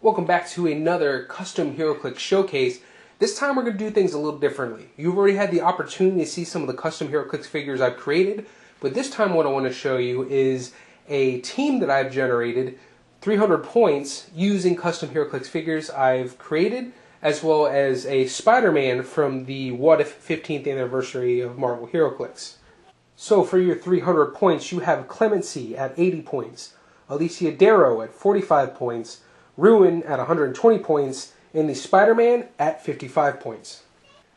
Welcome back to another Custom Heroclix Showcase. This time we're going to do things a little differently. You've already had the opportunity to see some of the Custom Heroclix figures I've created, but this time what I want to show you is a team that I've generated, 300 points, using Custom Heroclix figures I've created, as well as a Spider-Man from the What If 15th anniversary of Marvel Heroclix. So for your 300 points, you have Clemency at 80 points, Alicia Darrow at 45 points, Ruin at 120 points, and the Spider-Man at 55 points.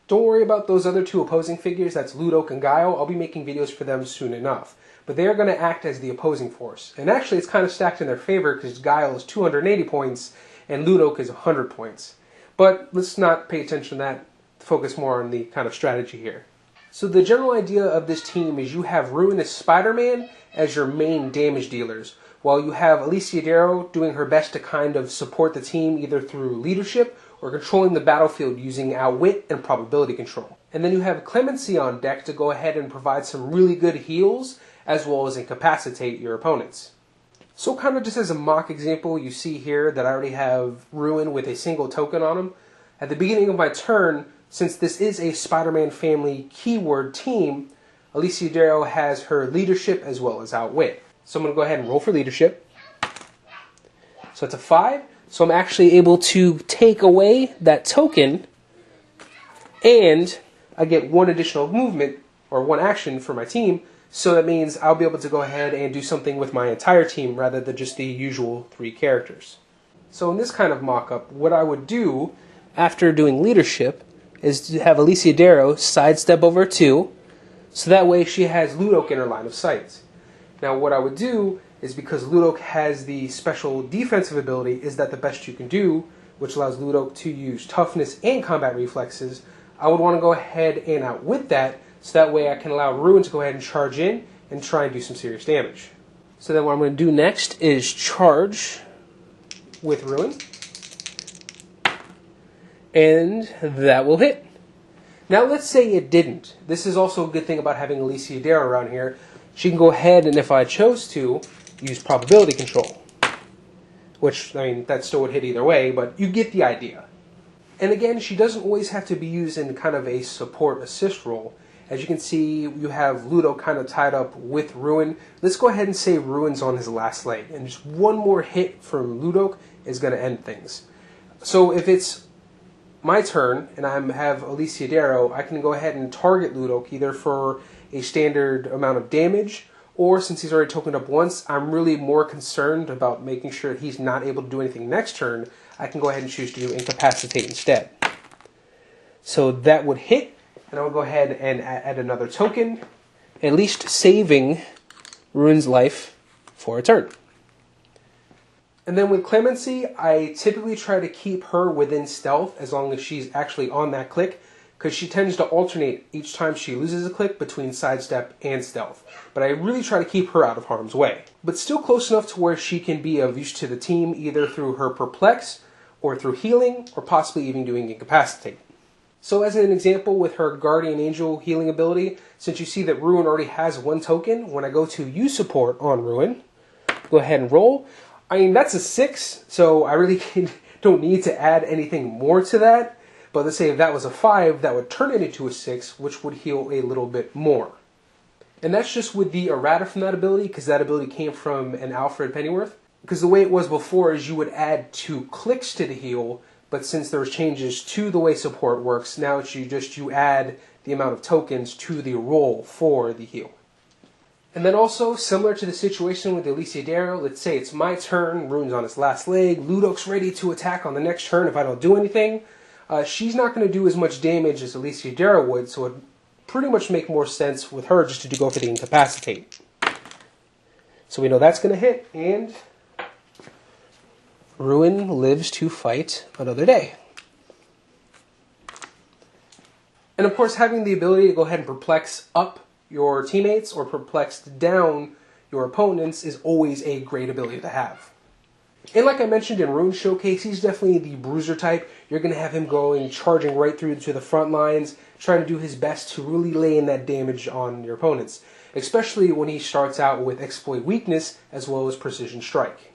Don't worry about those other two opposing figures, that's Ludoke and Guile. I'll be making videos for them soon enough. But they are going to act as the opposing force. And actually it's kind of stacked in their favor because Guile is 280 points and Ludoke is 100 points. But let's not pay attention to that, focus more on the kind of strategy here. So the general idea of this team is you have Ruin as Spider-Man as your main damage dealers, while you have Alicia Darrow doing her best to kind of support the team either through leadership or controlling the battlefield using outwit and probability control. And then you have Clemency on deck to go ahead and provide some really good heals as well as incapacitate your opponents. So kind of just as a mock example, you see here that I already have Ruin with a single token on him. At the beginning of my turn, since this is a Spider-Man family keyword team, Alicia Darrow has her leadership as well as outwit. So I'm going to go ahead and roll for leadership. So it's a 5. So I'm actually able to take away that token, and I get one additional movement, or one action for my team. So that means I'll be able to go ahead and do something with my entire team rather than just the usual 3 characters. So in this kind of mock-up, what I would do after doing leadership is to have Alicia Darrow sidestep over 2, so that way she has Ludoke in her line of sight. Now what I would do is, because Ludoke has the special defensive ability, Is That the Best You Can Do, which allows Ludoke to use toughness and combat reflexes, I would want to go ahead and outwit that, so that way I can allow Ruin to go ahead and charge in and try and do some serious damage. So then what I'm going to do next is charge with Ruin, and that will hit. Now let's say it didn't. This is also a good thing about having Alicia Darrow around here. She can go ahead and, if I chose to, use probability control. Which, I mean, that still would hit either way, but you get the idea. And again, she doesn't always have to be used in kind of a support assist role. As you can see, you have Ludo kind of tied up with Ruin. Let's go ahead and say Ruin's on his last leg, and just one more hit from Ludoke is going to end things. So if it's my turn and I have Alicia Darrow, I can go ahead and target Ludoke either for a standard amount of damage, or since he's already tokened up once, I'm really more concerned about making sure that he's not able to do anything next turn. I can go ahead and choose to do incapacitate instead. So that would hit, and I will go ahead and add another token, at least saving Ruin's life for a turn. And then with Clemency, I typically try to keep her within stealth as long as she's actually on that click, because she tends to alternate each time she loses a click between sidestep and stealth. But I really try to keep her out of harm's way. But still close enough to where she can be of use to the team, either through her perplex, or through healing, or possibly even doing incapacitate. So as an example, with her Guardian Angel healing ability, since you see that Ruin already has 1 token, when I go to use support on Ruin, go ahead and roll. I mean, that's a 6, so I really don't need to add anything more to that. But let's say if that was a 5, that would turn it into a 6, which would heal a little bit more. And that's just with the errata from that ability, because that ability came from an Alfred Pennyworth. Because the way it was before is you would add 2 clicks to the heal, but since there was changes to the way support works, now it's you add the amount of tokens to the roll for the heal. And then also, similar to the situation with Alicia Darrow, let's say it's my turn, Ruin's on his last leg, Ludoke's ready to attack on the next turn if I don't do anything. She's not going to do as much damage as Alicia Darrow would, so it would pretty much make more sense with her just to go for the incapacitate. So we know that's going to hit, and Ruin lives to fight another day. And of course, having the ability to go ahead and perplex up your teammates or perplex down your opponents is always a great ability to have. And like I mentioned in Ruin's Showcase, he's definitely the bruiser type. You're going to have him charging right through to the front lines, trying to do his best to really lay in that damage on your opponents, especially when he starts out with exploit weakness as well as precision strike.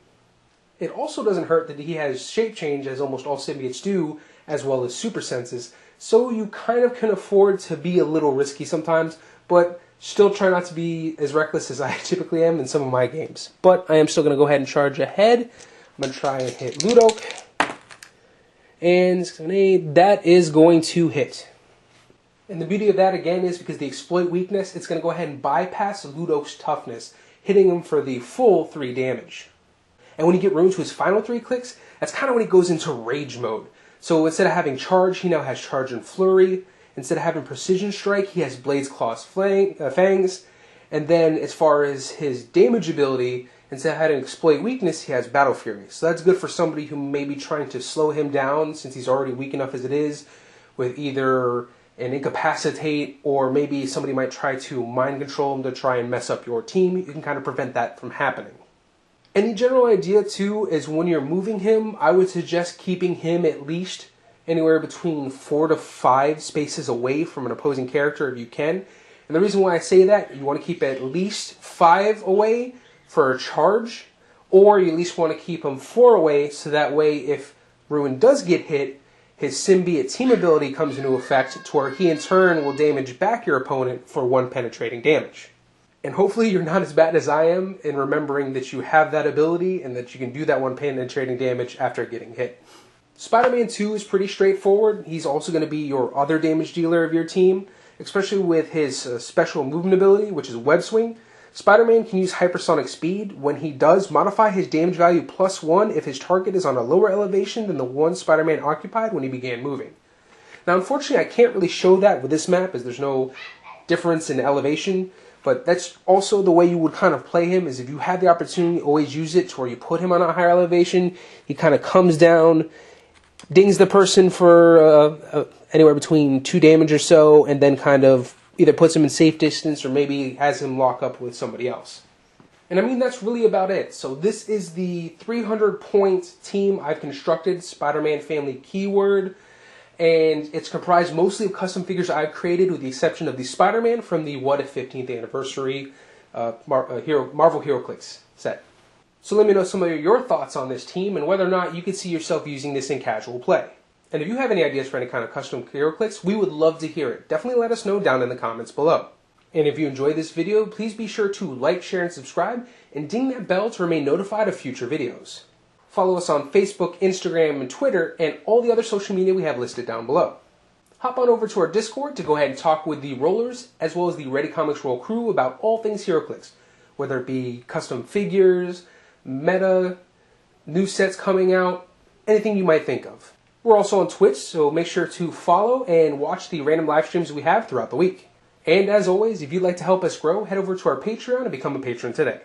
It also doesn't hurt that he has shape change, as almost all symbiotes do, as well as super senses, so you kind of can afford to be a little risky sometimes, but still try not to be as reckless as I typically am in some of my games. But I am still going to go ahead and charge ahead. I'm going to try and hit Ludok. And that is going to hit. And the beauty of that, again, is because the exploit weakness, it's going to go ahead and bypass Ludok's toughness, hitting him for the full 3 damage. And when you get Ruin to his final 3 clicks, that's kind of when he goes into rage mode. So instead of having charge, he now has charge and flurry. Instead of having precision strike, he has blades, claws, fangs. And then as far as his damage ability, instead of having exploit weakness, he has battle fury. So that's good for somebody who may be trying to slow him down, since he's already weak enough as it is, with either an incapacitate, or maybe somebody might try to mind control him to try and mess up your team. You can kind of prevent that from happening. Any general idea, too, is when you're moving him, I would suggest keeping him at least anywhere between 4 to 5 spaces away from an opposing character if you can. And the reason why I say that, you want to keep at least 5 away for a charge, or you at least want to keep him 4 away, so that way if Ruin does get hit, his symbiote team ability comes into effect, to where he in turn will damage back your opponent for 1 penetrating damage. And hopefully you're not as bad as I am in remembering that you have that ability and that you can do that 1 penetrating damage after getting hit. Spider-Man 2 is pretty straightforward. He's also going to be your other damage dealer of your team, especially with his special movement ability, which is Web Swing. Spider-Man can use hypersonic speed. When he does, modify his damage value +1 if his target is on a lower elevation than the one Spider-Man occupied when he began moving. Now, unfortunately, I can't really show that with this map, as there's no difference in elevation, but that's also the way you would kind of play him, is if you have the opportunity, always use it to where you put him on a higher elevation, he kind of comes down, dings the person for anywhere between 2 damage or so, and then kind of either puts him in safe distance or maybe has him lock up with somebody else. And I mean, that's really about it. So this is the 300-point team I've constructed, Spider-Man Family keyword, and it's comprised mostly of custom figures I've created, with the exception of the Spider-Man from the What If 15th Anniversary Marvel Heroclix set. So let me know some of your thoughts on this team and whether or not you could see yourself using this in casual play. And if you have any ideas for any kind of custom Heroclix, we would love to hear it. Definitely let us know down in the comments below. And if you enjoyed this video, please be sure to like, share, and subscribe, and ding that bell to remain notified of future videos. Follow us on Facebook, Instagram, and Twitter, and all the other social media we have listed down below. Hop on over to our Discord to go ahead and talk with the rollers, as well as the ReadyComicsRoll crew, about all things Heroclix, whether it be custom figures, meta, new sets coming out, anything you might think of. We're also on Twitch, so make sure to follow and watch the random live streams we have throughout the week. And as always, if you'd like to help us grow, head over to our Patreon and become a patron today.